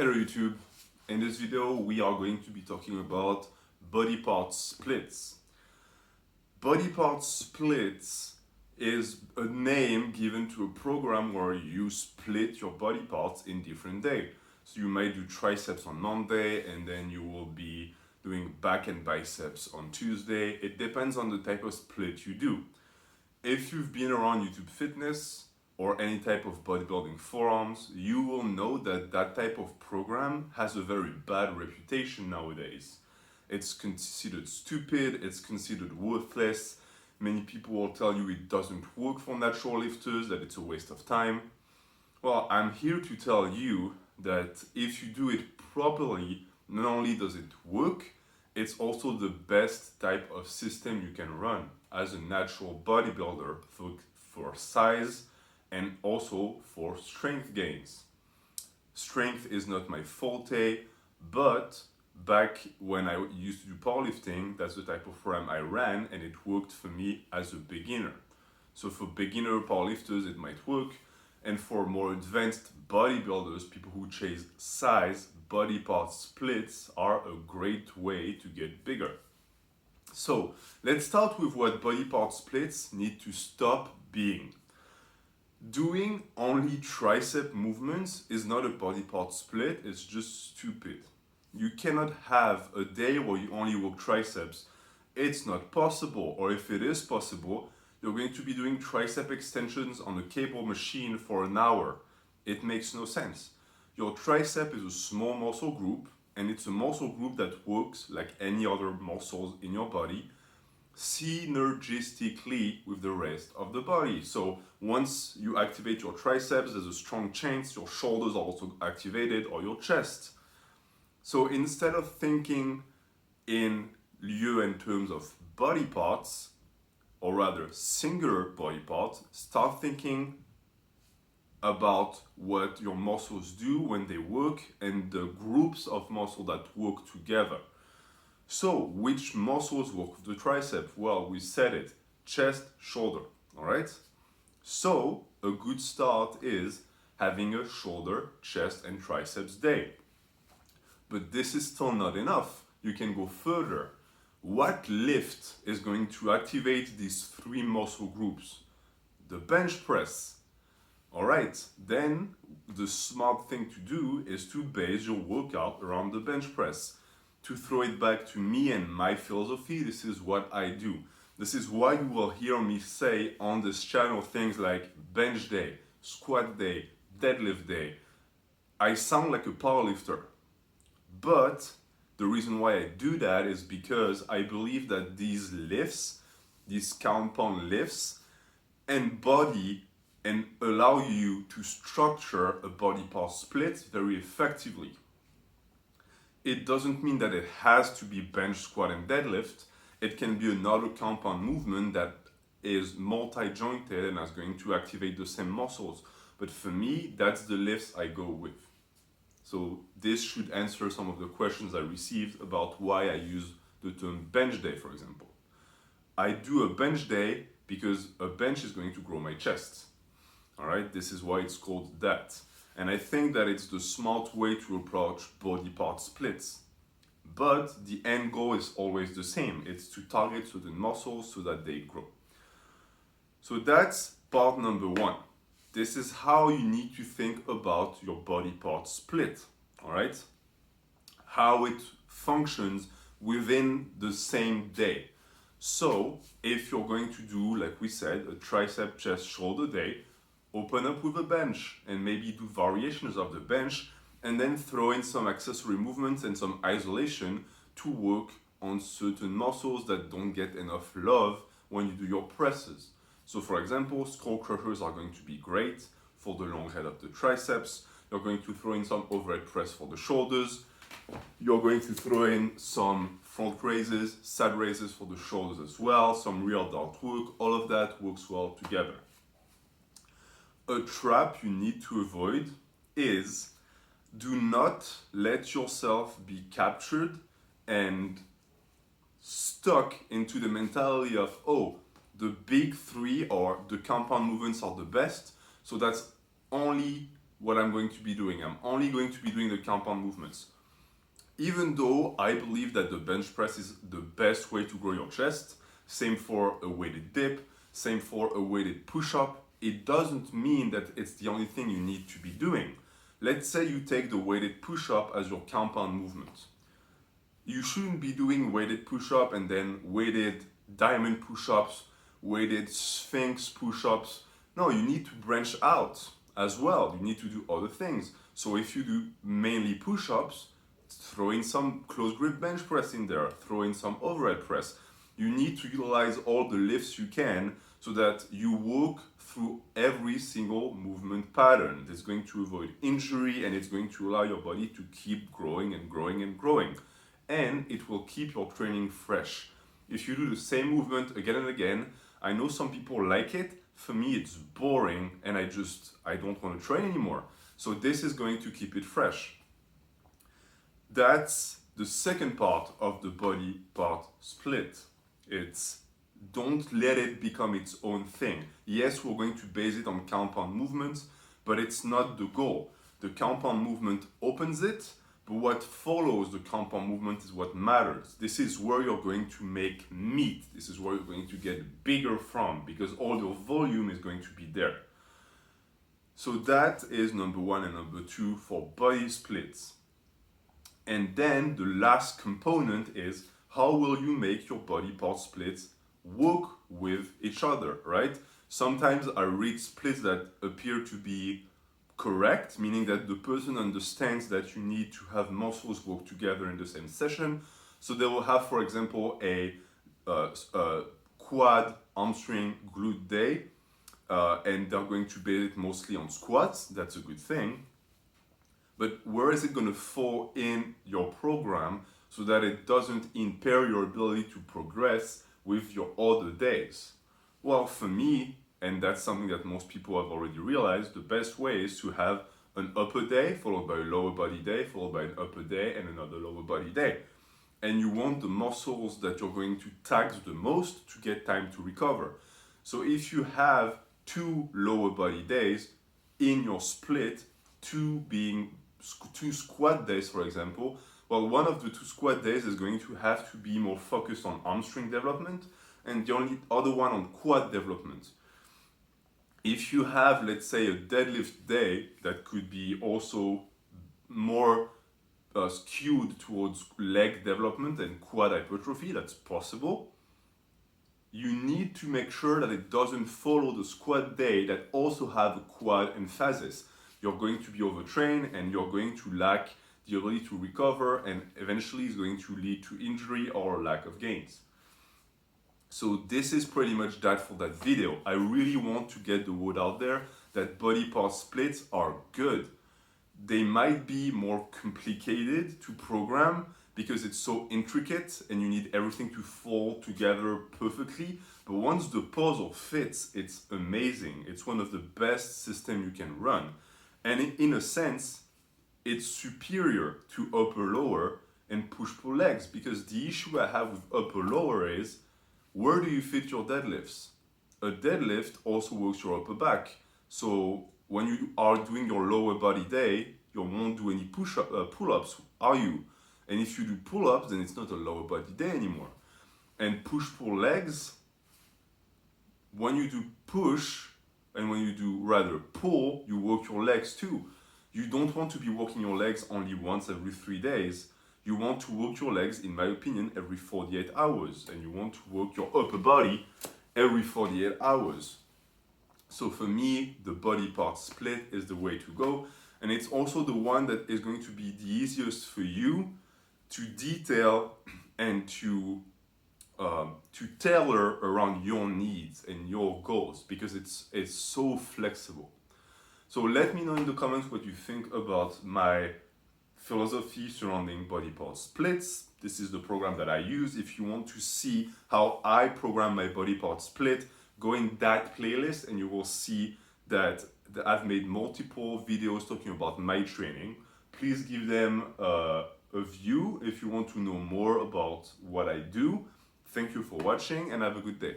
Hello YouTube. In this video we are going to be talking about body part splits. Body part splits is a name given to a program where you split your body parts in different days. So you might do triceps on Monday and then you will be doing back and biceps on Tuesday. It depends on the type of split you do. If you've been around YouTube Fitness or any type of bodybuilding forums, you will know that that type of program has a very bad reputation nowadays. It's considered stupid, it's considered worthless. Many people will tell you it doesn't work for natural lifters, that it's a waste of time. Well, I'm here to tell you that if you do it properly, not only does it work, it's also the best type of system you can run as a natural bodybuilder for size and also for strength gains. Strength is not my forte, but back when I used to do powerlifting, that's the type of program I ran and it worked for me as a beginner. So for beginner powerlifters, it might work. And for more advanced bodybuilders, people who chase size, body part splits are a great way to get bigger. So let's start with what body part splits need to stop being. Doing only tricep movements is not a body part split, it's just stupid. You cannot have a day where you only work triceps. It's not possible, or if it is possible, you're going to be doing tricep extensions on a cable machine for an hour. It makes no sense. Your tricep is a small muscle group, and it's a muscle group that works like any other muscles in your body, synergistically with the rest of the body. So once you activate your triceps, there's a strong chance your shoulders are also activated, or your chest. So instead of thinking in terms of body parts, or rather singular body parts, start thinking about what your muscles do when they work and the groups of muscle that work together. So which muscles work with the tricep? Well, we said it, chest, shoulder, all right? So a good start is having a shoulder, chest, and triceps day. But this is still not enough. You can go further. What lift is going to activate these three muscle groups? The bench press. All right, then the smart thing to do is to base your workout around the bench press. To throw it back to me and my philosophy, this is what I do. This is why you will hear me say on this channel things like bench day, squat day, deadlift day. I sound like a powerlifter, but the reason why I do that is because I believe that these lifts, these compound lifts, embody and allow you to structure a body part split very effectively. It doesn't mean that it has to be bench, squat, and deadlift. It can be another compound movement that is multi-jointed and is going to activate the same muscles. But for me, that's the lifts I go with. So this should answer some of the questions I received about why I use the term bench day, for example. I do a bench day because a bench is going to grow my chest. All right, this is why it's called that. And I think that it's the smart way to approach body part splits. But the end goal is always the same. It's to target certain muscles so that they grow. So that's part number one. This is how you need to think about your body part split, all right? How it functions within the same day. So if you're going to do, like we said, a tricep, chest, shoulder day, open up with a bench and maybe do variations of the bench and then throw in some accessory movements and some isolation to work on certain muscles that don't get enough love when you do your presses. So for example, skull crushers are going to be great for the long head of the triceps. You're going to throw in some overhead press for the shoulders. You're going to throw in some front raises, side raises for the shoulders as well, some real dart work. All of that works well together. A trap you need to avoid is do not let yourself be captured and stuck into the mentality of, oh, the big three or the compound movements are the best, so that's only what I'm going to be doing. I'm only going to be doing the compound movements. Even though I believe that the bench press is the best way to grow your chest, same for a weighted dip, same for a weighted push-up, it doesn't mean that it's the only thing you need to be doing. Let's say you take the weighted push-up as your compound movement. You shouldn't be doing weighted push-up and then weighted diamond push-ups, weighted sphinx push-ups. No, you need to branch out as well. You need to do other things. So if you do mainly push-ups, throw in some close grip bench press in there, throw in some overhead press. You need to utilize all the lifts you can so that you work through every single movement pattern. That's going to avoid injury and it's going to allow your body to keep growing and growing and growing. And it will keep your training fresh. If you do the same movement again and again, I know some people like it. For me, it's boring and I don't want to train anymore. So this is going to keep it fresh. That's the second part of the body part split. It's don't let it become its own thing. Yes, we're going to base it on compound movements, but it's not the goal. The compound movement opens it, but what follows the compound movement is what matters. This is where you're going to make meat. This is where you're going to get bigger from because all your volume is going to be there. So that is number one and number two for body splits. And then the last component is how will you make your body part splits work with each other, right? Sometimes I read splits that appear to be correct, meaning that the person understands that you need to have muscles work together in the same session. So they will have, for example, a quad, hamstring, glute day, and they're going to base it mostly on squats. That's a good thing. But where is it going to fall in your program so that it doesn't impair your ability to progress with your other days? Well, for me, and that's something that most people have already realized, the best way is to have an upper day followed by a lower body day, followed by an upper day and another lower body day. And you want the muscles that you're going to tax the most to get time to recover. So if you have 2 lower body days in your split, 2 squat days, for example, well, one of the 2 squat days is going to have to be more focused on hamstring development and the only other one on quad development. If you have, let's say, a deadlift day that could be also more skewed towards leg development and quad hypertrophy, that's possible. You need to make sure that it doesn't follow the squat day that also have a quad emphasis. You're going to be overtrained and you're going to lack the ability to recover and eventually is going to lead to injury or lack of gains. So this is pretty much that for that video. I really want to get the word out there that body part splits are good. They might be more complicated to program because it's so intricate and you need everything to fall together perfectly. But once the puzzle fits, it's amazing. It's one of the best systems you can run. And in a sense, it's superior to upper-lower and push-pull legs because the issue I have with upper-lower is where do you fit your deadlifts? A deadlift also works your upper back. So when you are doing your lower body day, you won't do any pull-ups, are you? And if you do pull-ups, then it's not a lower body day anymore. And push-pull legs, when you do push and when you do rather pull, you work your legs too. You don't want to be working your legs only once every 3 days. You want to work your legs, in my opinion, every 48 hours. And you want to work your upper body every 48 hours. So for me, the body part split is the way to go. And it's also the one that is going to be the easiest for you to detail and to tailor around your needs and your goals because it's so flexible. So let me know in the comments what you think about my philosophy surrounding body part splits. This is the program that I use. If you want to see how I program my body part split, go in that playlist and you will see that I've made multiple videos talking about my training. Please give them a view if you want to know more about what I do. Thank you for watching and have a good day.